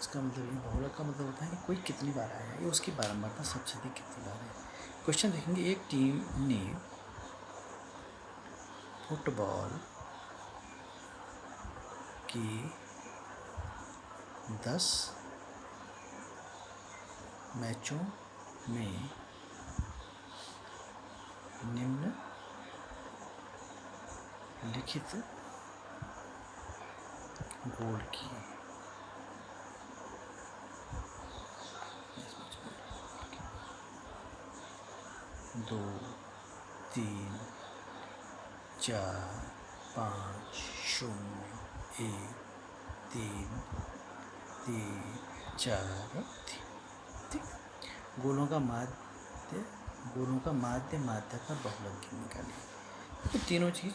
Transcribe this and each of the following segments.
इसका मतलब ये बहुलक का मतलब होता है कि कोई कितनी बार आया है, ये उसकी बारंबारता सबसे अधिक कितनी बार है। क्वेश्चन देखेंगे, एक टीम ने फुटबॉल की 10 मैचों में निम्नलिखित गोल किए। 2, 3, 4, 5, 0, 1, 3, 3, 4, 3। ठीक, गोलों का माध्य माध्य का बहुलक निकालिए। तो तीनों चीज,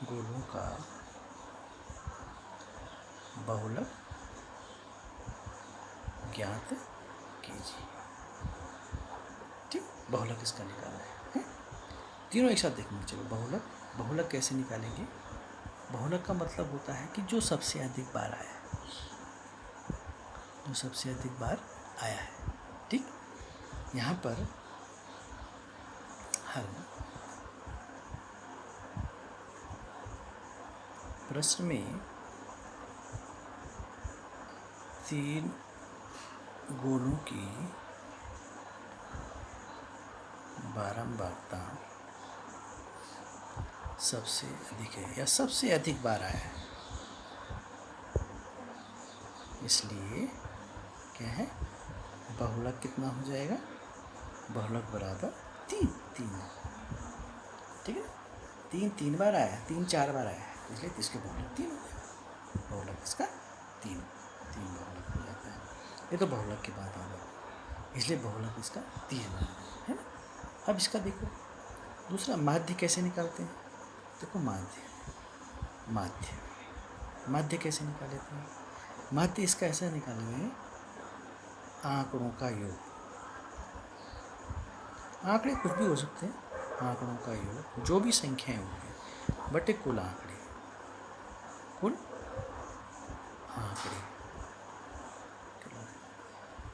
गोलों का बहुलक ज्ञात कीजिए। ठीक, बहुलक इसका निकालना है। तीनों एक साथ देखेंगे। चलो, बहुलक कैसे निकालेंगे। बहुलक का मतलब होता है कि जो सबसे अधिक बार आया है, जो सबसे अधिक बार आया है। ठीक, यहाँ पर हम प्रश्न में 3 गोलों की बारंबारता सबसे अधिक है या सबसे अधिक बार आया है, इसलिए क्या है, बहुलक कितना हो जाएगा, बहुलक बराबर 3। ठीक है, 3 बार आया है, 3 4 बार आया है, इसलिए इसके बहुलक 3 हो जाएगा। बहुलक इसका 3 बहुलक हो जाता है। ये तो बहुलक की बात आ गई, इसलिए बहुलक इसका 3 है ना। अब इसका देखो दूसरा, माध्य कैसे निकालते हैं। देखो, माध्य कैसे निकालते हैं। माध्य इसका ऐसा निकालेंगे, आंकड़ों का योग। आंकड़े कुछ भी हो सकते हैं, आंकड़ों का योग, जो भी संख्याएं होंगी बटे कुल आंकड़े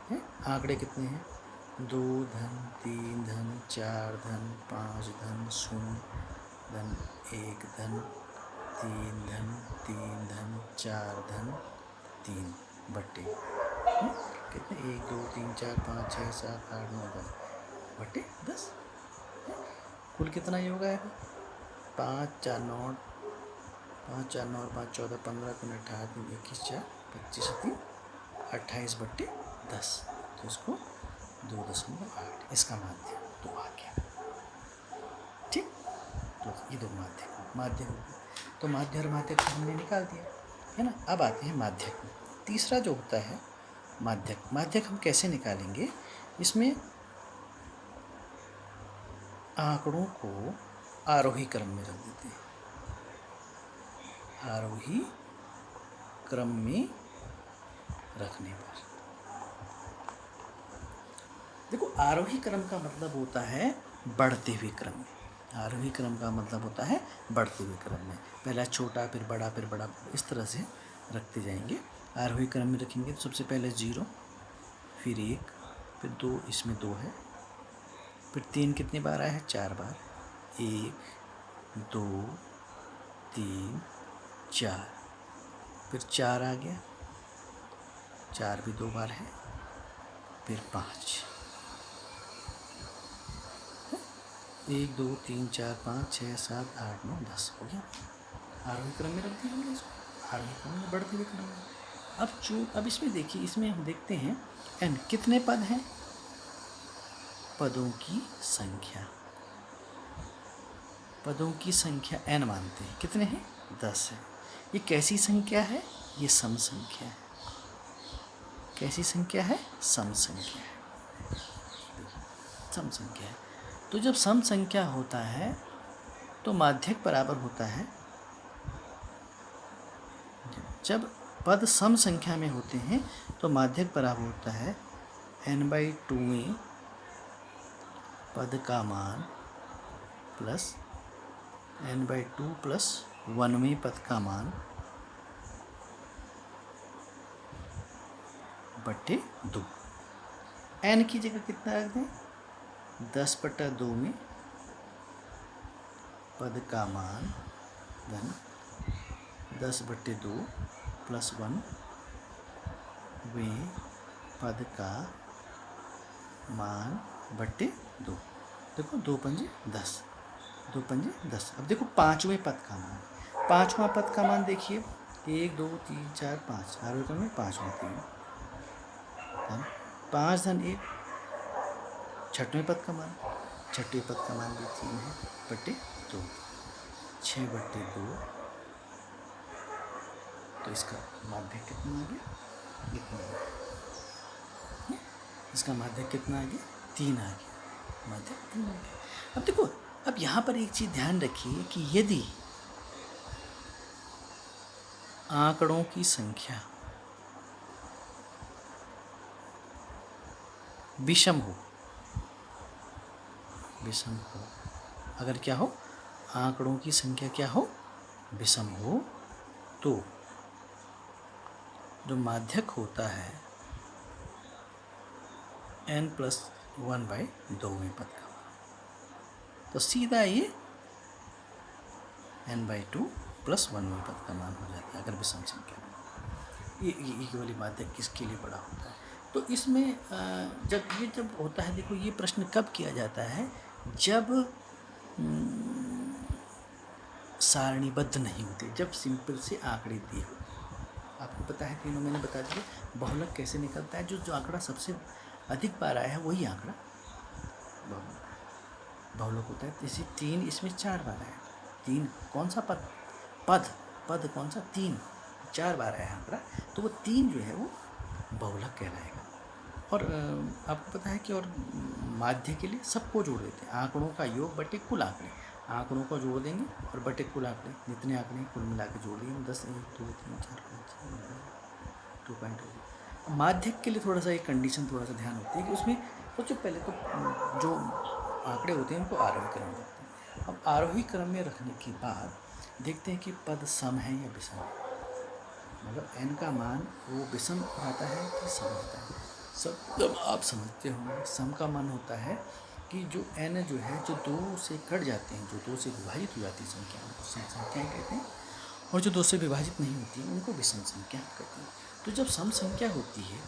हैं। आंकड़े कितने हैं, 2 धन 3 धन 4 धन 5 धन 0 धन 1 धन 3 धन 3 धन 4 धन 3 बटे कितने, 1 2 3 4 5 6 7 8 9 10 बटे 10। कुल कितना योग आएगा, 5 4 9 5 4 9 5 14 15 3 18 3 21 4 25 3 28 बटे 10। तो इसको 2.8, इसका माध्य 2 आ गया। ठीक, तो ये दो माध्य हो गए। तो माध्य और माध्यक को हमने निकाल दिया है ना। अब आते हैं माध्यक में। तीसरा जो होता है माध्यक हम कैसे निकालेंगे। इसमें आंकड़ों को आरोही क्रम में रख देते हैं। आरोही क्रम में रखने पर देखो, आरोही क्रम का मतलब होता है बढ़ते हुए क्रम में। आरोही क्रम का मतलब होता है बढ़ते हुए क्रम में, पहला छोटा फिर बड़ा, इस तरह से रखते जाएंगे। आरोही क्रम में रखेंगे तो सबसे पहले 0, फिर 1, फिर 2, इसमें 2 है, फिर 3 कितनी बार आया है, 4 बार, 1 2 3 4, फिर 4 आ गया, 4 भी 2 बार है, फिर 5, 1 2 3 4 5 6 7 8 9 10 हो गया। आरोही क्रम में रख दिया हमने इसको, आरोही क्रम में बढ़ते हुए क्रम में। अब इसमें देखिए, इसमें हम देखते हैं n कितने पद हैं, पदों की संख्या n मानते हैं। कितने हैं, 10 है। ये कैसी संख्या है, ये सम संख्या है। कैसी संख्या है, सम संख्या है। सम संख्या है, तो जब सम संख्या होता है तो माध्यक बराबर होता है, जब पद सम संख्या में होते हैं तो माध्यक बराबर होता है n/2 पद का मान प्लस n/2 + 1 पद का मान बटे 2। n की जगह कितना रख दें? 10/2 में पद का मान धन 10/2 प्लस 1 में पद का मान बटे 2। देखो 2 पंजे 10, 2 पंजे 10। अब देखो पाँचवें पद का मान, पाँचवां पद का मान देखिए 1 2 3 4 5, 8वें क्रम में 5 में 3 धन 5 धन 1। छठवें पद का मान, छठवें पद का मान भी 3 है बटे 2, 6/2। तो इसका माध्य कितना आ गया? इतना आ गया। इसका माध्य कितना आ गया? 3 आ गया, माध्य 3 आ गया। अब देखो, अब यहाँ पर एक चीज़ ध्यान रखिए कि यदि आंकड़ों की संख्या विषम हो, विषम हो, अगर क्या हो, आंकड़ों की संख्या क्या हो? विषम हो, तो जो माध्यक होता है n+1/2 में पद का, तो सीधा ये n/2 + 1 में पद का मान हो जाता है अगर विषम संख्या में। ये वाली माध्यक किसके लिए बड़ा होता है? तो इसमें जब होता है, देखो ये प्रश्न कब किया जाता है? जब सारणीबद्ध नहीं होते, जब सिंपल से आंकड़े दिए हो। आपको पता है, तीनों मैंने बता दिया। बहुलक कैसे निकलता है? जो आंकड़ा सबसे अधिक बार आया है वही आंकड़ा बहुलक होता है। जैसे 3, इसमें 4 बार आया। 3 कौन सा पद? पद कौन सा? 3, 4 बार आया आंकड़ा, तो वो 3 जो है वो बहुलक कहलाएगा। और आपको पता है कि और माध्य के लिए सबको जोड़ देते हैं, आंकड़ों का योग बटे कुल आंकड़े। आंकड़ों को जोड़ देंगे और बटे कुल आंकड़े, जितने आंकड़े कुल मिला के जोड़ दिए 10, 1 2 3 4 5 6 2.2। माध्यक के लिए थोड़ा सा एक कंडीशन थोड़ा सा ध्यान होती है कि उसमें सबसे पहले तो जो आंकड़े होते हैं उनको आरोही क्रम में रखते हैं। अब आरोही क्रम में रखने के बाद देखते हैं कि पद सम है या विषम है। मतलब n का मान वो विषम आता है कि सम आता है? सब आप समझते होंगे, सम का मान होता है कि जो n जो है, जो 2 से कट जाते हैं, जो 2 से विभाजित हो जाती है संख्या, उनको सम संख्याएँ कहते हैं। और जो 2 से विभाजित नहीं होती है उनको विषम संख्या कहते हैं। तो जब सम संख्या होती है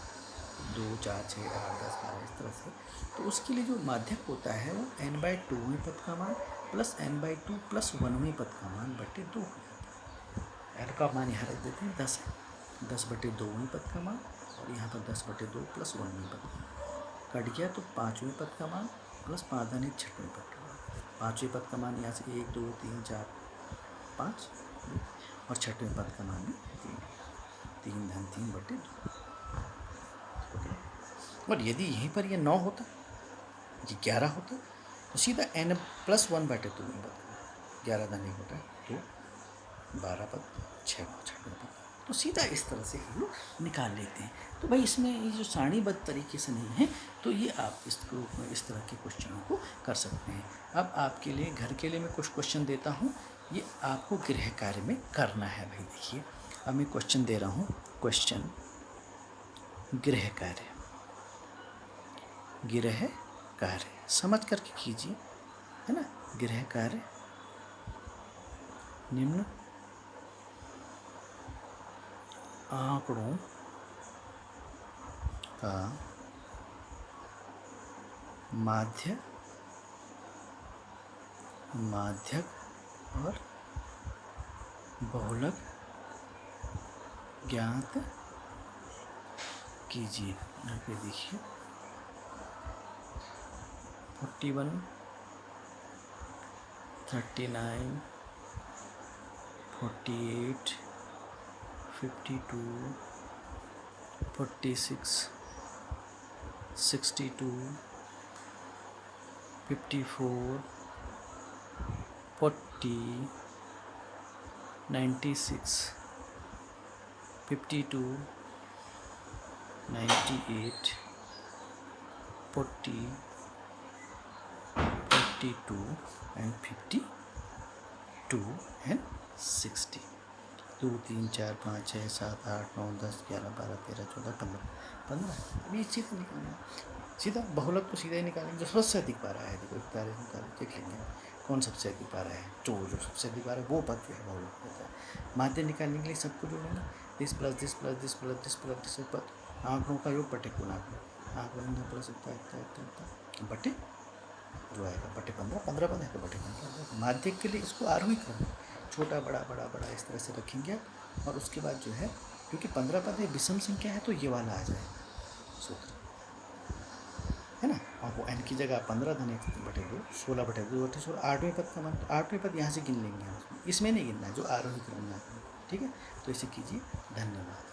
2 4 6 8 10 12 इस तरह से, तो उसके लिए जो माध्यक होता है वो n/2 में पद का मान प्लस n/2 + 1 में पद का मान बटे 2 हो जाता है। n का मान यहाँ रख देते हैं 10 है, 10/2 में पद का मान, और यहाँ पर 10/2 + 1 में पद का मान कट गया, तो 5वें पद का मान प्लस 5 धन 1 6वें पद का मान। 5वें पद का मान यहाँ से 1 2 3 4 5, और 6वें पद का मान भी 3 धन 3/2। और यदि यहीं पर यह 9 होता, ये 11 होता, तो सीधा n+1/2 में पद, 11 धन 1 होता है तो 12 पद, 6वें पद, तो सीधा इस तरह से हम लोग निकाल लेते हैं। तो भाई इसमें ये जो सारणीबद्ध तरीके से नहीं है, तो ये आप इस तरह के क्वेश्चनों को कर सकते हैं। अब आपके लिए घर के लिए मैं कुछ क्वेश्चन देता हूँ, ये आपको गृह कार्य में करना है। भाई देखिए, अब मैं क्वेश्चन दे रहा हूँ, क्वेश्चन गृह कार्य, गृह कार्य समझ करके कीजिए, है ना। गृह कार्य निम्न आंकड़ों का माध्यक और बहुलक ज्ञात कीजिए। यहाँ पे देखिए 41 39 48 52 46 62 54 40 96 52 98 40 42 and 52 and 60। 2 3 4 5 6 7 8 9 10 11 12 13 14 15 15। अब ये सीधा निकालेंगे, सीधा बहुलक तो सीधा ही निकालेंगे। जो सबसे अधिक बार आया है, देखो 41 39 देख लेंगे कौन सबसे अधिक बार आया है। जो सबसे अधिक बार है वो पद जो है बहुलक होता है। माध्य निकालने के लिए सबको जोड़ेंगे, this plus this plus this plus this plus this पद, आंकड़ों का योग बटे कुल आंकड़े, आंकड़ों प्लस इतना बटे जो आएगा बटे 15, 15 पद है तो बटे 15। माध्यक के लिए इसको आरोही क्रम छोटा बड़ा बड़ा बड़ा इस तरह से रखेंगे आप। और उसके बाद जो है, क्योंकि 15 पद है विषम संख्या है तो ये वाला आ जाए सूत्र, है ना। और वो n की जगह 15 धन 1 बटे 2, 16 बटे 2 बटे 16, 8वें पद का मान, 8वें पद यहाँ से गिन लेंगे हम, इसमें नहीं गिनना है जो आरोही क्रम में आता है, ठीक है। तो इसे कीजिए। धन्यवाद।